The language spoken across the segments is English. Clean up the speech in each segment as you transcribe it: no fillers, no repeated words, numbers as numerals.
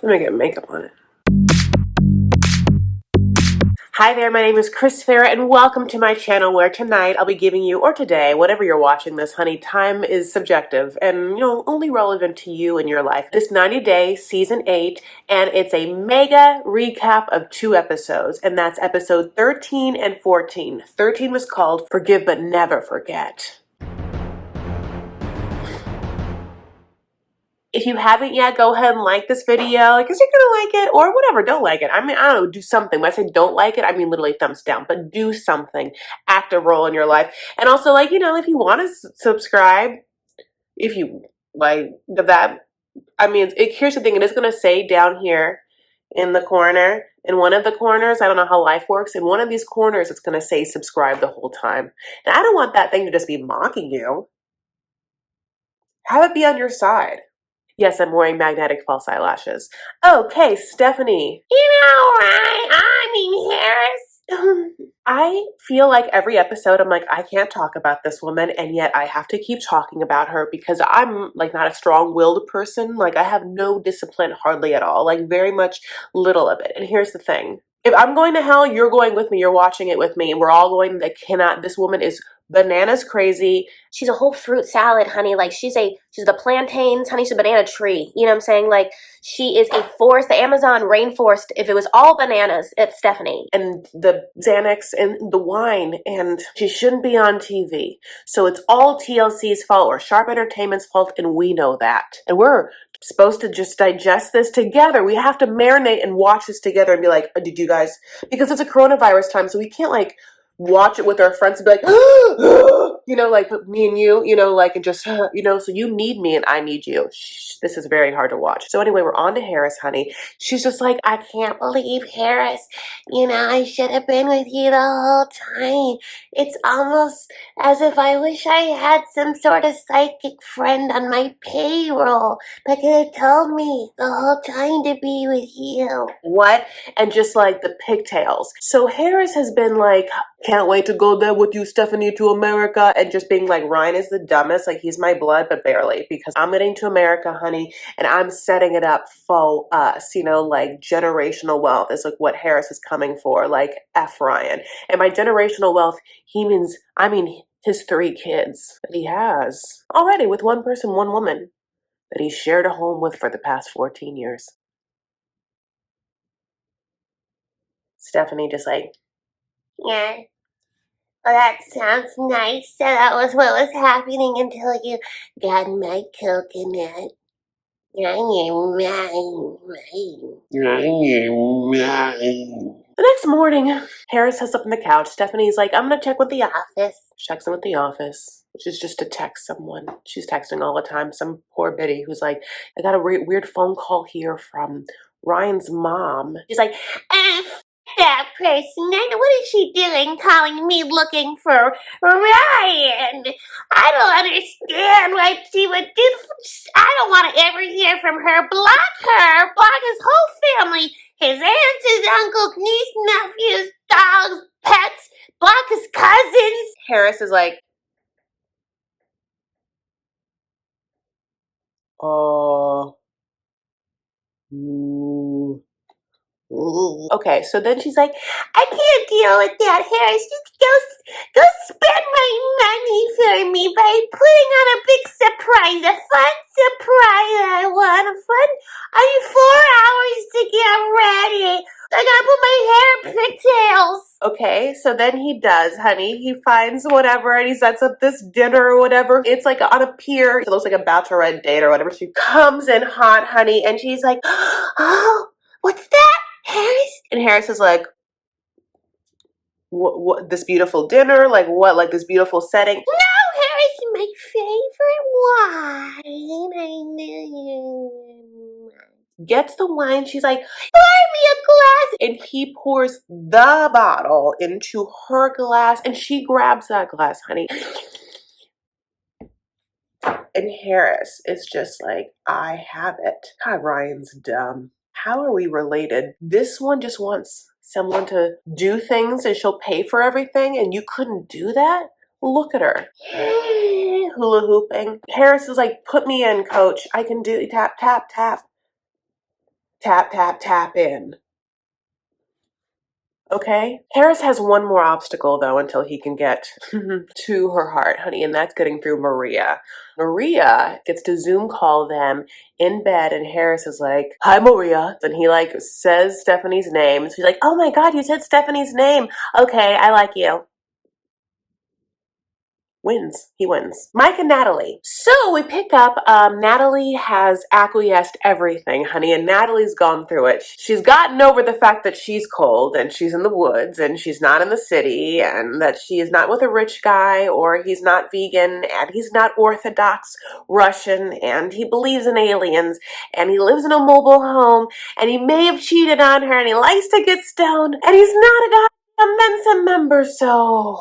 Let me get makeup on it. Hi there, my name is Chris Farah, and welcome to my channel where tonight I'll be giving you, or today, whatever you're watching this, honey, time is subjective and, only relevant to you in your life. This 90-day season 8, and it's a mega recap of 2 episodes, and that's episode 13 and 14. 13 was called Forgive But Never Forget. If you haven't yet, go ahead and like this video because you're going to like it, or whatever, don't like it. I mean, I don't know, do something. When I say don't like it, I mean literally thumbs down, but do something. Active role in your life. And also, if you want to subscribe, if you like that, I mean, here's the thing. It is going to say down here in the corner, in one of the corners, I don't know how life works, in one of these corners, it's going to say subscribe the whole time. And I don't want that thing to just be mocking you. Have it be on your side. Yes, I'm wearing magnetic false eyelashes. Okay, Stephanie. Harris. I feel like every episode I'm like, I can't talk about this woman, and yet I have to keep talking about her because I'm not a strong-willed person. I have no discipline hardly at all, very much little of it. And here's the thing. If I'm going to hell, you're going with me, you're watching it with me, and we're all going, this woman is bananas crazy. She's a whole fruit salad, honey. She's the plantains, honey. She's a banana tree. You know what I'm saying? She is a forest, the Amazon rainforest. If it was all bananas, it's Stephanie. And the Xanax and the wine, and she shouldn't be on TV. So it's all TLC's fault or Sharp Entertainment's fault, and we know that. And we're supposed to just digest this together. We have to marinate and watch this together and be like, did you guys, because it's a coronavirus time, so we can't watch it with our friends and be like, me and you, and just, so you need me and I need you. Shh, this is very hard to watch. So anyway, we're on to Harris, honey. She's just like, I can't believe Harris. I should have been with you the whole time. It's almost as if I wish I had some sort of psychic friend on my payroll that could have told me the whole time to be with you. What? And just the pigtails. So Harris has been can't wait to go there with you, Stephanie, to America, and just being Ryan is the dumbest, he's my blood, but barely, because I'm getting to America, honey, and I'm setting it up for us, generational wealth is what Harris is coming for, F Ryan. And by generational wealth, I mean his 3 kids that he has already with one person, one woman that he shared a home with for the past 14 years. Stephanie just yeah. Well, that sounds nice. So that was what was happening until you got my coconut. The next morning, Harris sits up on the couch. Stephanie's like, I'm going to check with the office. Checks in with the office, which is just to text someone. She's texting all the time. Some poor biddy who's like, I got a weird phone call here from Ryan's mom. She's like, F that person. And what is she doing calling me looking for Ryan? I don't understand what she would do. I don't want to ever hear from her. Block her. Block his whole family. His aunts, his uncles, niece, nephews, dogs, pets. Block his cousins. Harris is like, okay, so then she's like, I can't deal with that, Harris. You go spend my money for me by putting on a big surprise, a fun surprise. I want a fun. I need 4 hours to get ready. I gotta put my hair in pigtails. Okay, so then he does, honey. He finds whatever and he sets up this dinner or whatever. It's on a pier. It looks like a bachelorette date or whatever. She comes in hot, honey, and she's like, oh, what's that, Harris? And Harris is like, what this beautiful dinner? What? This beautiful setting? No, Harris, my favorite wine. Gets the wine. She's like, pour me a glass. And he pours the bottle into her glass and she grabs that glass, honey. And Harris is just like, I have it. God, Ryan's dumb. How are we related? This one just wants someone to do things and she'll pay for everything, and you couldn't do that? Look at her. Hula hooping. Harris is like, put me in, coach. I can do tap, tap, tap. Tap, tap, tap in. Okay? Harris has one more obstacle, though, until he can get to her heart, honey, and that's getting through Maria. Maria gets to Zoom call them in bed, and Harris is like, "Hi, Maria." And he, like, says Stephanie's name. She's like, "Oh my God, you said Stephanie's name. Okay, I like you." Wins. He wins. Mike and Natalie. So we pick up, Natalie has acquiesced everything, honey, and Natalie's gone through it. She's gotten over the fact that she's cold and she's in the woods and she's not in the city and that she is not with a rich guy or he's not vegan and he's not Orthodox Russian and he believes in aliens and he lives in a mobile home and he may have cheated on her and he likes to get stoned and he's not a Mensa member, so...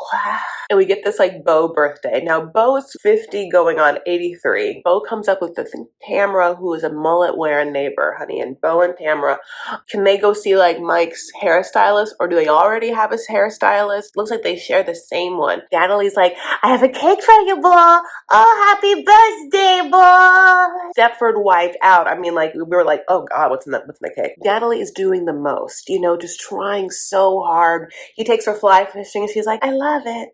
And we get this, like, Bo birthday. Now, Bo is 50 going on 83. Bo comes up with this Tamara, who is a mullet-wearing neighbor, honey. And Bo and Tamara, can they go see, like, Mike's hairstylist? Or do they already have a hairstylist? Looks like they share the same one. Natalie's like, "I have a cake for you, Bo. Oh, happy birthday, Bo." Stepford wife out. I mean, like, we were like, oh, God, what's in the cake? Natalie is doing the most, you know, just trying so hard. He takes her fly fishing and she's like, "I love it."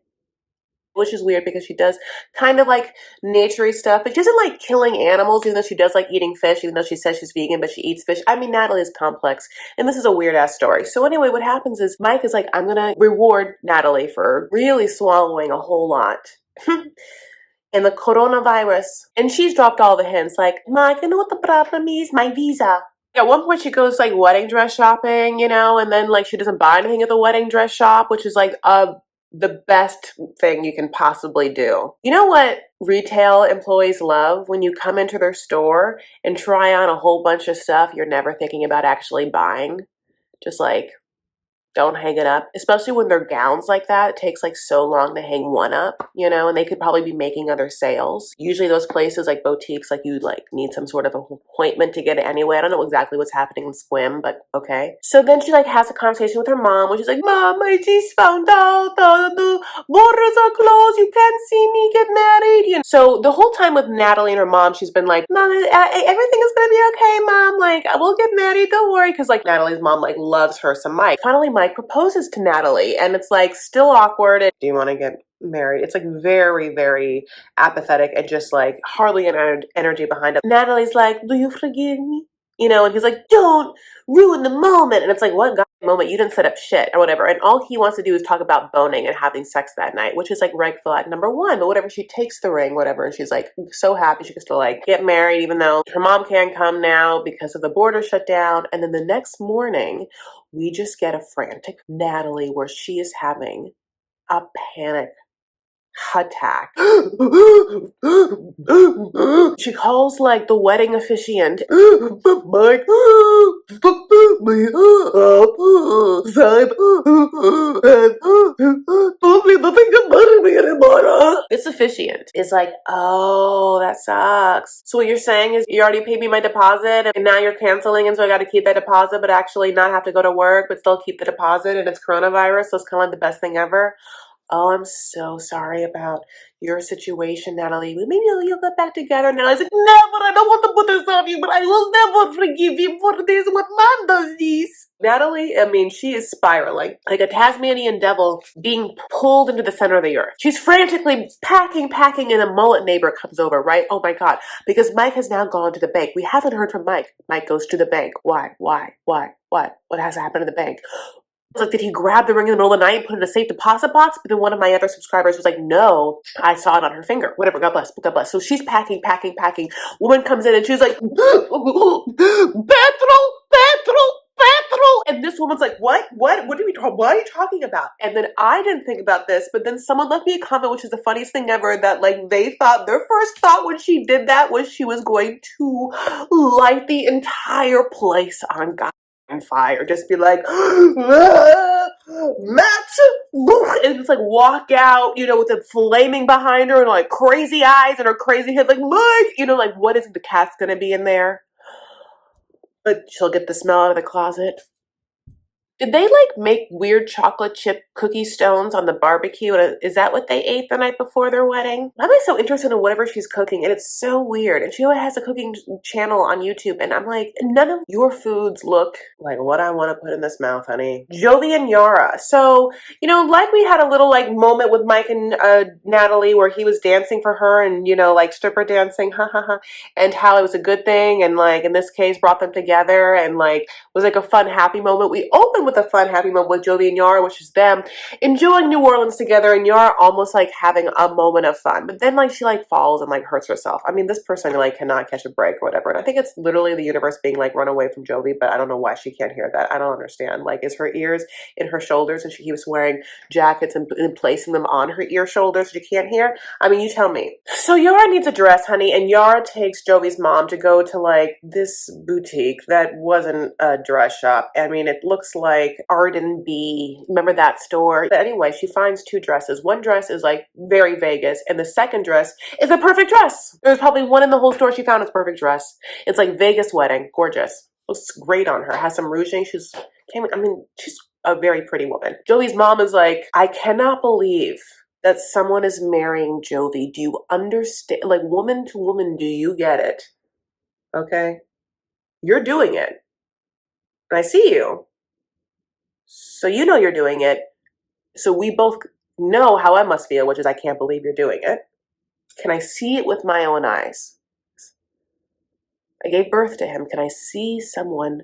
Which is weird because she does kind of like naturey stuff, but she doesn't like killing animals, even though she does like eating fish, even though she says she's vegan, but she eats fish. I mean, Natalie is complex, and this is a weird ass story. So anyway, what happens is Mike is like, "I'm gonna reward Natalie for really swallowing a whole lot." And the coronavirus. And she's dropped all the hints like, "Mike, you know what the problem is? My visa." At one point she goes like wedding dress shopping, you know, and then like she doesn't buy anything at the wedding dress shop, which is like the best thing you can possibly do. You know what retail employees love? When you come into their store and try on a whole bunch of stuff you're never thinking about actually buying. Just like, don't hang it up, especially when they're gowns like that. It takes like so long to hang one up, you know, and they could probably be making other sales. Usually those places like boutiques, like you like need some sort of appointment to get it anyway. I don't know exactly what's happening in Squim, but okay. So then she like has a conversation with her mom, which is like, "Mom, I just found out the borders are closed. You can't see me get married." And so the whole time with Natalie and her mom, she's been like, "Mom, everything is gonna be okay, Mom. Like, we'll get married. Don't worry." Because like Natalie's mom like loves her some Mike. Finally, Mike proposes to Natalie, and it's like still awkward. Do you want to get married? It's like very, very apathetic and just like hardly an energy behind it. Natalie's like, "Do you forgive me?" You know, and he's like, "Don't ruin the moment." And it's like, what moment? You didn't set up shit or whatever. And all he wants to do is talk about boning and having sex that night, which is like red flag number one. But whatever, she takes the ring, whatever, and she's like so happy she gets to like get married, even though her mom can't come now because of the border shut down. And then the next morning, we just get a frantic Natalie where she is having a panic attack. She calls like the wedding officiant. Mike, me nothing can bother me anymore. This officiant is like, "Oh, that sucks. So what you're saying is you already paid me my deposit and now you're canceling, and so I got to keep that deposit, but actually not have to go to work, but still keep the deposit, and it's coronavirus, so it's kind of like the best thing ever. Oh, I'm so sorry about your situation, Natalie. Maybe you'll get back together." And Natalie's like, "Never, I don't want to put this on you, but I will never forgive you for this. What man does this?" Natalie, I mean, she is spiraling like a Tasmanian devil being pulled into the center of the earth. She's frantically packing, and a mullet neighbor comes over, right? Oh my God, because Mike has now gone to the bank. We haven't heard from Mike. Mike goes to the bank. Why? What has happened to the bank? Like, did he grab the ring in the middle of the night and put it in a safe deposit box? But then one of my other subscribers was like, "No, I saw it on her finger." Whatever, God bless, God bless. So she's packing. Woman comes in and she's like, "Petrol. And this woman's like, what are you talking about?" And then I didn't think about this, but then someone left me a comment, which is the funniest thing ever, that like they thought, their first thought when she did that was she was going to light the entire place on fire. Just be like, "Match," and just like walk out, you know, with it flaming behind her and like crazy eyes and her crazy head, like, "Mike," you know, like what is the cat's gonna be in there? But she'll get the smell out of the closet. Did they like make weird chocolate chip cookie stones on the barbecue? And is that what they ate the night before their wedding? I'm like so interested in whatever she's cooking, and it's so weird. And she always has a cooking channel on YouTube, and I'm like, none of your foods look like what I want to put in this mouth, honey. Jovi and Yara. So, you know, like we had a little like moment with Mike and Natalie where he was dancing for her and, you know, like stripper dancing, ha ha ha, and how it was a good thing, and like in this case brought them together and like was like a fun, happy moment. We opened with a fun, happy moment with Jovi and Yara, which is them enjoying New Orleans together, and Yara almost like having a moment of fun. But then like she like falls and like hurts herself. I mean, this person like cannot catch a break or whatever. And I think it's literally the universe being like, run away from Jovi, but I don't know why she can't hear that. I don't understand. Like, is her ears in her shoulders and she keeps wearing jackets and placing them on her ear shoulders she can't hear? I mean, you tell me. So Yara needs a dress, honey, and Yara takes Jovi's mom to go to like this boutique that wasn't a dress shop. I mean, it looks like Arden B. Remember that store? But anyway, she finds two dresses. One dress is like very Vegas, and the second dress is a perfect dress. There's probably one in the whole store she found is perfect dress. It's like Vegas wedding, gorgeous. Looks great on her. Has some rouging. She's a very pretty woman. Jovi's mom is like, I cannot believe that someone is marrying Jovi. Do you understand? Like, woman to woman, do you get it? Okay? You're doing it. And I see you. So you know you're doing it. So we both know how I must feel, which is I can't believe you're doing it. Can I see it with my own eyes? I gave birth to him. Can I see someone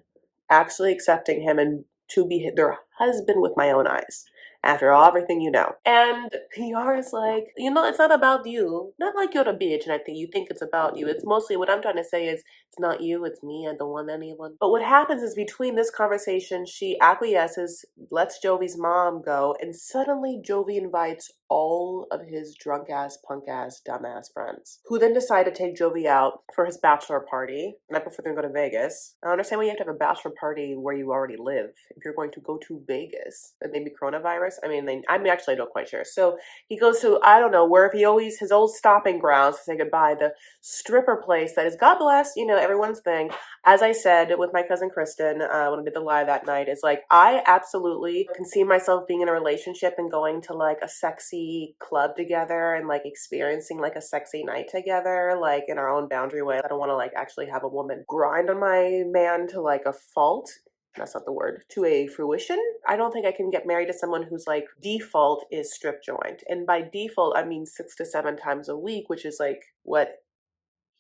actually accepting him and to be their husband with my own eyes? After everything you know. And Yara's like, you know, it's not about you. Not like you're a bitch and I think you think it's about you. It's mostly what I'm trying to say is it's not you, it's me. I don't want anyone. But what happens is between this conversation, she acquiesces, lets Jovi's mom go, and suddenly Jovi invites all of his drunk ass, punk ass, dumbass friends, who then decide to take Jovi out for his bachelor party. And I prefer them to go to Vegas. I understand why you have to have a bachelor party where you already live. If you're going to go to Vegas, and maybe coronavirus. I mean, actually not quite sure. So he goes to, I don't know, where his old stopping grounds to say goodbye, the stripper place that is, God bless, you know, everyone's thing. As I said with my cousin Kristen, when I did the live that night, is like, I absolutely can see myself being in a relationship and going to like a sexy club together and like experiencing like a sexy night together, like in our own boundary way. I don't want to like actually have a woman grind on my man to like a fault. That's not the word, to a fruition. I don't think I can get married to someone whose like default is strip joint. And by default, I mean 6 to 7 times a week, which is like what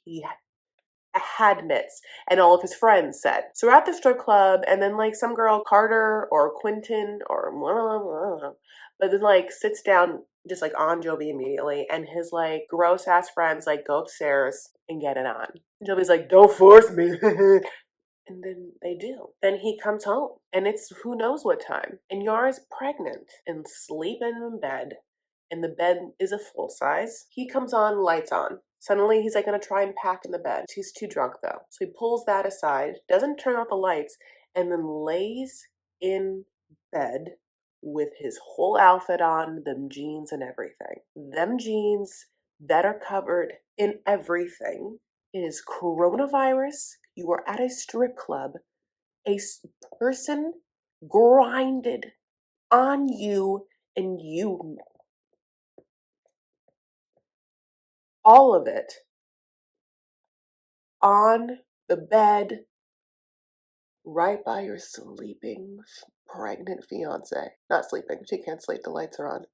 he admits and all of his friends said. So we're at the strip club, and then like some girl, Carter or Quentin or but then like sits down just like on Jovi immediately, and his like gross ass friends like go upstairs and get it on. Jovi's like, don't force me. And then they do. Then he comes home, and it's who knows what time. And Yara's pregnant and sleeping in bed, and the bed is a full size. He comes on, lights on. Suddenly, he's like gonna try and pack in the bed. He's too drunk though. So he pulls that aside, doesn't turn off the lights, and then lays in bed with his whole outfit on, them jeans and everything. Them jeans that are covered in everything. It is coronavirus. You are at a strip club. A person grinded on you, and you, all of it, on the bed, right by your sleeping pregnant fiance. Not sleeping. She can't sleep. The lights are on.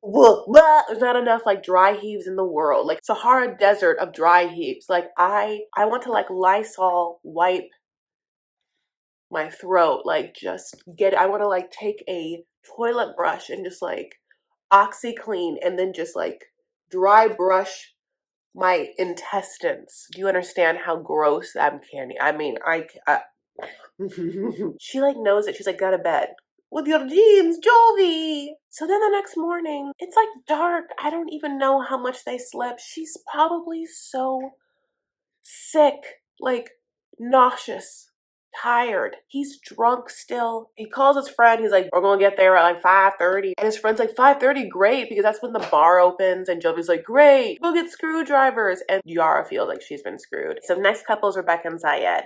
There's not enough like dry heaves in the world. Like Sahara Desert of dry heaves. Like I want to like Lysol wipe my throat, like just I want to like take a toilet brush and just like OxyClean and then just like dry brush my intestines. Do you understand how gross I'm candy? I mean, she like knows it. She's like, go to bed with your jeans, Jovi. So then the next morning, it's like dark. I don't even know how much they slept. She's probably so sick, like nauseous, tired. He's drunk still. He calls his friend. He's like, we're gonna get there at like 5:30. And his friend's like, 5:30, great, because that's when the bar opens. And Jovi's like, great, go get screwdrivers. And Yara feels like she's been screwed. So next couple is Rebecca and Zayed.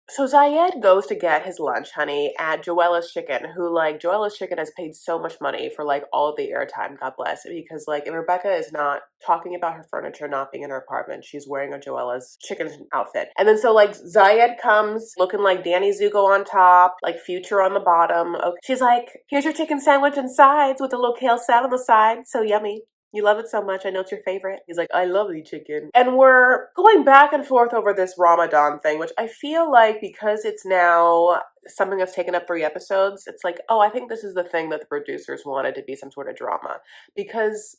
So Zayed goes to get his lunch, honey, at Joella's Chicken, who, like, Joella's Chicken has paid so much money for, like, all of the airtime, God bless, because, like, if Rebecca is not talking about her furniture not being in her apartment, she's wearing a Joella's Chicken outfit. And then so, like, Zayed comes looking like Danny Zuko on top, like Future on the bottom. Okay. She's like, here's your chicken sandwich and sides with a little kale salad on the side. So yummy. You love it so much. I know it's your favorite. He's like, I love the chicken. And we're going back and forth over this Ramadan thing, which I feel like because it's now something that's taken up 3 episodes, it's like, oh, I think this is the thing that the producers wanted to be some sort of drama. Because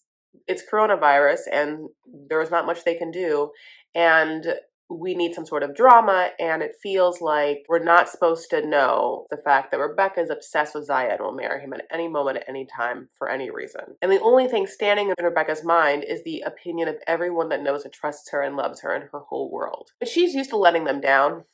it's coronavirus and there's not much they can do. And we need some sort of drama, and it feels like we're not supposed to know the fact that Rebecca is obsessed with Zayed and will marry him at any moment, at any time, for any reason. And the only thing standing in Rebecca's mind is the opinion of everyone that knows and trusts her and loves her in her whole world. But she's used to letting them down.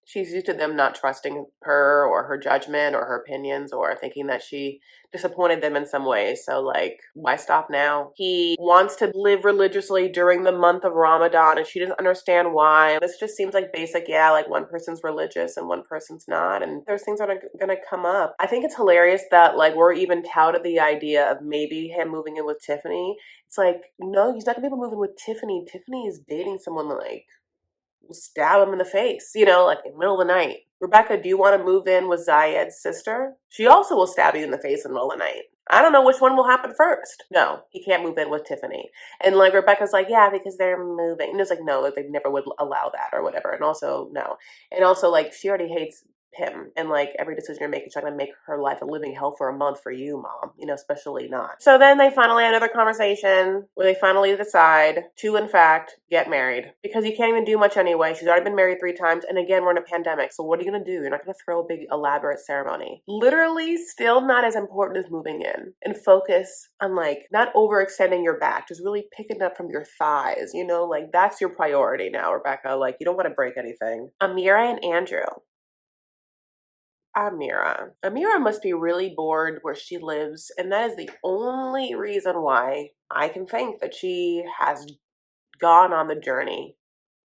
She's used to them not trusting her or her judgment or her opinions or thinking that she disappointed them in some way. So, like, why stop now? He wants to live religiously during the month of Ramadan, and she doesn't understand why. This just seems like basic, yeah, like one person's religious and one person's not, and there's things that are gonna come up. I think it's hilarious that, like, we're even touted the idea of maybe him moving in with Tiffany. It's like, no, he's not gonna be moving with Tiffany. Tiffany is dating someone like will stab him in the face, you know, like in the middle of the night. Rebecca, do you want to move in with Zayed's sister? She also will stab you in the face in the middle of the night. I don't know which one will happen first. No, he can't move in with Tiffany. And like Rebecca's like, yeah, because they're moving. And it's like, no, like they never would allow that or whatever. And also, no. And also, like, she already hates him, and like every decision you're making is trying to make her life a living hell for a month for you, mom, you know, especially not. So then they finally have another conversation where they finally decide to in fact get married, because you can't even do much anyway. She's already been married 3 times, and again, we're in a pandemic, so what are you gonna do? You're not gonna throw a big elaborate ceremony. Literally still not as important as moving in, and focus on, like, not overextending your back, just really picking up from your thighs, you know, like that's your priority now, Rebecca. Like, you don't want to break anything. Amira and Andrew. Amira must be really bored where she lives, and that is the only reason why I can think that she has gone on the journey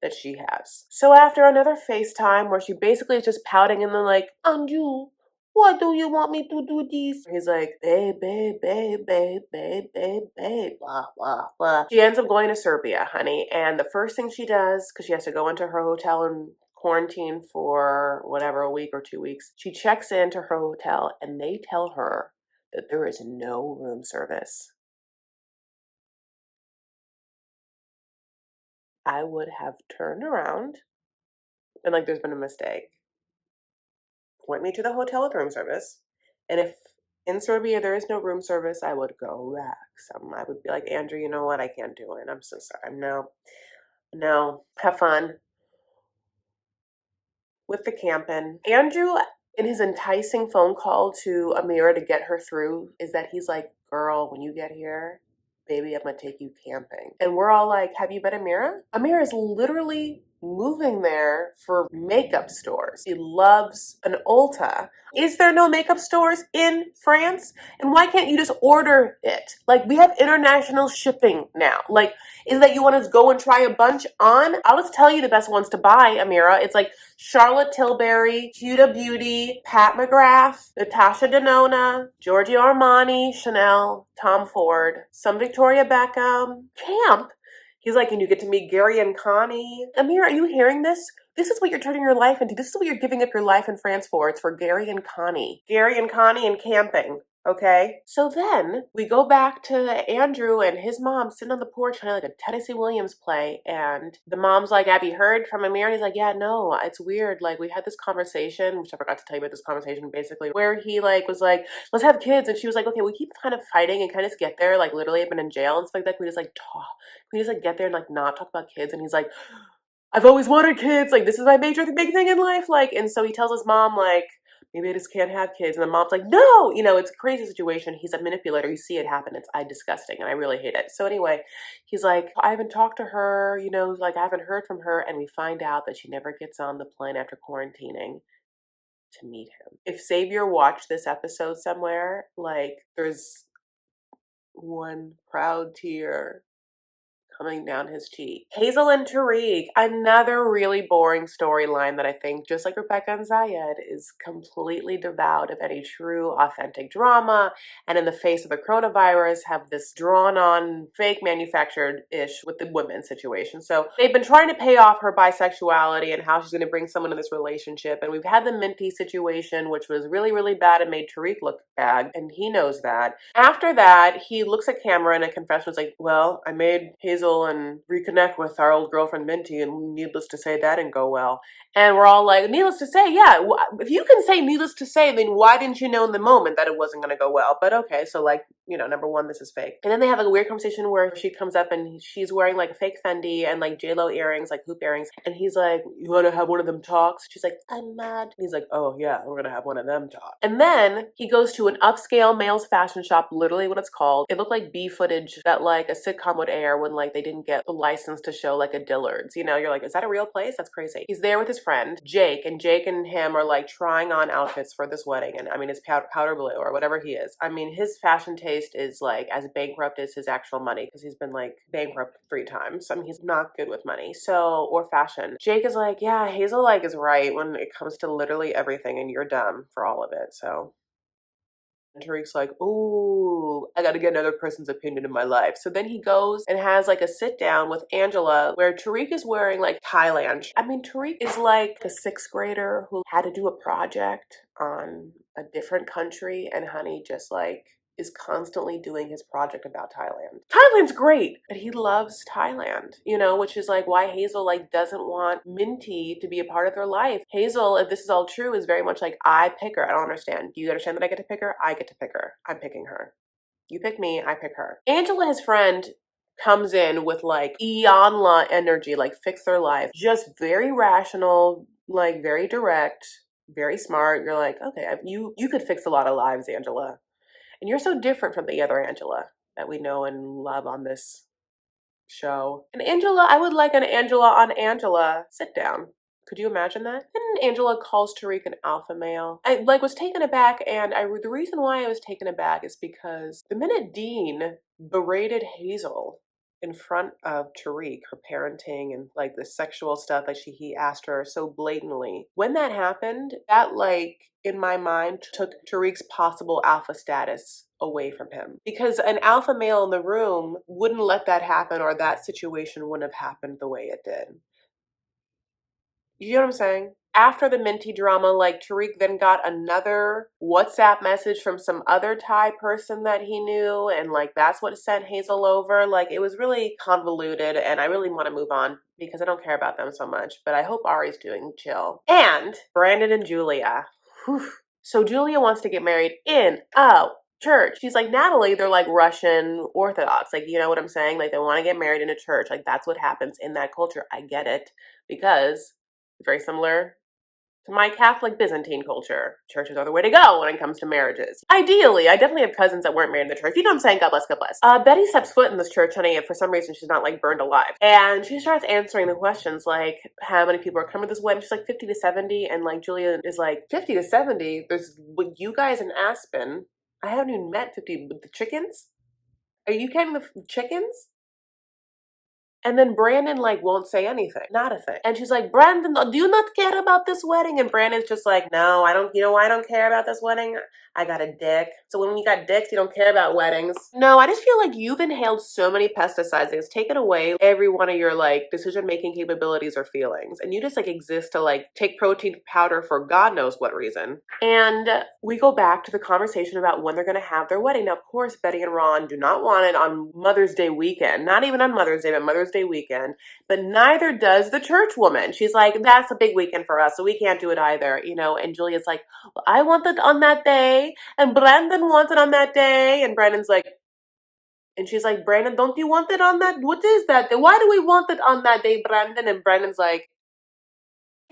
that she has. So after another FaceTime where she basically is just pouting and then like, Andrew, why do you want me to do this? He's like, babe, babe, babe, babe, babe, babe, babe, blah, blah, blah. She ends up going to Serbia, honey, and the first thing she does, because she has to go into her hotel and quarantine for whatever, a week or 2 weeks, she checks into her hotel and they tell her that there is no room service. I would have turned around and like, there's been a mistake. Point me to the hotel with room service. And if in Serbia there is no room service, I would go back. I would be like, Andrew, you know what? I can't do it. I'm so sorry. No. Have fun with the camping. Andrew, in his enticing phone call to Amira to get her through, is that he's like, girl, when you get here, baby, I'm gonna take you camping. And we're all like, have you been Amira? Amira is literally moving there for makeup stores. He loves an Ulta. Is there no makeup stores in France? And why can't you just order it? Like, we have international shipping now. Like, is that you want to go and try a bunch on? I'll just tell you the best ones to buy, Amira. It's like Charlotte Tilbury, Huda Beauty, Pat McGrath, Natasha Denona, Giorgio Armani, Chanel, Tom Ford, some Victoria Beckham. Camp. He's like, and you get to meet Gary and Connie. Amira, are you hearing this? This is what you're turning your life into. This is what you're giving up your life in France for. It's for Gary and Connie. Gary and Connie and camping. Okay? So then we go back to Andrew and his mom sitting on the porch kind of like a Tennessee Williams play. And the mom's like, have you heard from Amir? And he's like, yeah, no, it's weird. Like, we had this conversation, which I forgot to tell you about this conversation basically, where he like was like, let's have kids. And she was like, okay, we keep kind of fighting and kind of just get there. Like, literally, I've been in jail and stuff like that. We just like talk. We just like get there and like not talk about kids. And he's like, I've always wanted kids. Like, this is my major big thing in life. Like, and so he tells his mom, like, maybe I just can't have kids. And the mom's like, no, you know, it's a crazy situation. He's a manipulator. You see it happen. It's disgusting. And I really hate it. So anyway, he's like, I haven't talked to her, you know, like I haven't heard from her. And we find out that she never gets on the plane after quarantining to meet him. If Xavier watched this episode somewhere, like there's one proud tear coming down his cheek. Hazel and Tariq, another really boring storyline that I think, just like Rebecca and Zayed, is completely devoid of any true, authentic drama. And in the face of the coronavirus, have this drawn-on, fake manufactured-ish with the women situation. So they've been trying to pay off her bisexuality and how she's going to bring someone in this relationship. And we've had the Minty situation, which was really, really bad and made Tariq look bad, and he knows that. After that, he looks at camera and a confession is like, well, I made Hazel and reconnect with our old girlfriend Minty, and needless to say, that didn't go well. And we're all like, needless to say, yeah, if you can say needless to say, then why didn't you know in the moment that it wasn't going to go well? But okay, so like, number one, this is fake. And then they have like a weird conversation where she comes up and she's wearing like a fake Fendi and like J-Lo earrings, like hoop earrings. And he's like, you want to have one of them talks? She's like, I'm mad. And he's like, oh yeah, we're going to have one of them talk. And then he goes to an upscale male's fashion shop, literally what it's called. It looked like B footage that like a sitcom would air when like they didn't get the license to show like a Dillard's. You're like, is that a real place? That's crazy. He's there with his friend, Jake, and Jake and him are like trying on outfits for this wedding. And I mean, it's powder blue or whatever he is. I mean, his fashion taste is like as bankrupt as his actual money because he's been like bankrupt 3 times. I mean, he's not good with money. or fashion. Jake is like, yeah, Hazel like is right when it comes to literally everything and you're dumb for all of it. So and Tariq's like, ooh, I gotta get another person's opinion in my life. So then he goes and has like a sit down with Angela where Tariq is wearing like Thailand. I mean, Tariq is like a 6th grader who had to do a project on a different country, and honey just like is constantly doing his project about Thailand. Thailand's great, but he loves Thailand, which is like why Hazel like doesn't want Minty to be a part of their life. Hazel, if this is all true, is very much like, I pick her. I don't understand. Do you understand that I get to pick her? I get to pick her. I'm picking her. You pick me, I pick her. Angela, his friend, comes in with like Iyanla energy, like fix their life. Just very rational, like very direct, very smart. You're like, okay, you could fix a lot of lives, Angela. And you're so different from the other Angela that we know and love on this show. And Angela, I would like an Angela on Angela sit down. Could you imagine that? And Angela calls Tariq an alpha male. I was taken aback, and the reason why I was taken aback is because the minute Dean berated Hazel in front of Tariq, her parenting and like the sexual stuff that he asked her so blatantly. When that happened, that in my mind took Tariq's possible alpha status away from him. Because an alpha male in the room wouldn't let that happen, or that situation wouldn't have happened the way it did. You know what I'm saying? After the Minty drama, Tariq then got another WhatsApp message from some other Thai person that he knew, and that's what sent Hazel over. It was really convoluted, and I really want to move on because I don't care about them so much, but I hope Ari's doing chill. And Brandon and Julia. Whew. So Julia wants to get married in church. She's like, Natalie, they're Russian Orthodox. You know what I'm saying? They want to get married in a church. That's what happens in that culture. I get it, because it's very similar to my Catholic Byzantine culture. Churches are the way to go when it comes to marriages. Ideally, I definitely have cousins that weren't married in the church. You know what I'm saying? God bless, God bless. Betty steps foot in this church, honey, and for some reason she's not burned alive. And she starts answering the questions how many people are coming to this wedding? She's 50 to 70, and Julia is 50 to 70? There's you guys in Aspen. I haven't even met 50 with the chickens. Are you counting the chickens? And then Brandon won't say anything, not a thing. And she's like, Brandon, do you not care about this wedding? And Brandon's just like, no, I don't. You know why I don't care about this wedding? I got a dick. So when you got dicks, you don't care about weddings. No, I just feel you've inhaled so many pesticides. It's taken away every one of your decision-making capabilities or feelings. And you just exist to take protein powder for God knows what reason. And we go back to the conversation about when they're going to have their wedding. Now, of course, Betty and Ron do not want it on Mother's Day weekend. Not even on Mother's Day, but Mother's Day weekend. But neither does the church woman. She's like, that's a big weekend for us, so we can't do it either. And Julia's like, well, I want it on that day. And Brandon wants it on that day. And Brandon's like, and she's like, Brandon, don't you want it on that? What is that? Why do we want it on that day, Brandon? And Brandon's like,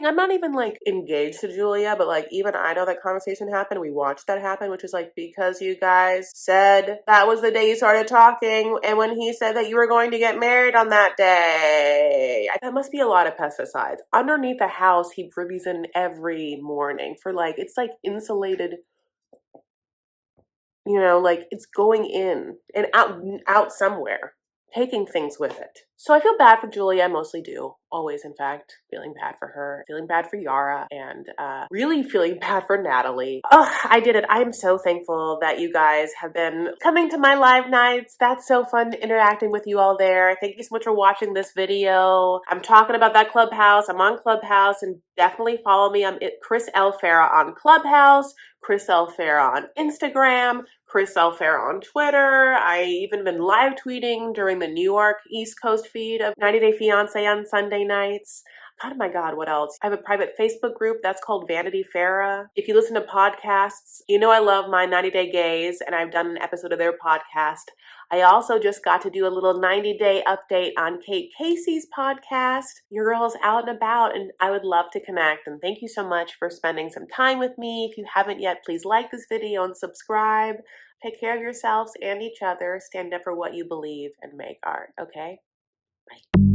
I'm not even engaged to Julia, but even I know that conversation happened. We watched that happen, which is because you guys said that was the day you started talking, and when he said that you were going to get married on that day. That must be a lot of pesticides. Underneath the house, he breathes in every morning for it's insulated. It's going in and out somewhere. taking things with it. So I feel bad for Julia. I mostly do. Always, in fact, feeling bad for her, feeling bad for Yara, and really feeling bad for Natalie. Oh, I did it. I am so thankful that you guys have been coming to my live nights. That's so fun interacting with you all there. Thank you so much for watching this video. I'm talking about that Clubhouse. I'm on Clubhouse, and definitely follow me. I'm Chris L. Farah on Clubhouse, Chris L. Farah on Instagram, Chris L. Farah on Twitter. I even been live tweeting during the New York East Coast feed of 90 Day Fiancé on Sunday nights. Oh my God, what else? I have a private Facebook group that's called Vanity Farah. If you listen to podcasts, you know I love my 90 Day Gays, and I've done an episode of their podcast. I also just got to do a little 90-day update on Kate Casey's podcast. Your girl's out and about, and I would love to connect. And thank you so much for spending some time with me. If you haven't yet, please like this video and subscribe. Take care of yourselves and each other. Stand up for what you believe and make art, okay? Bye.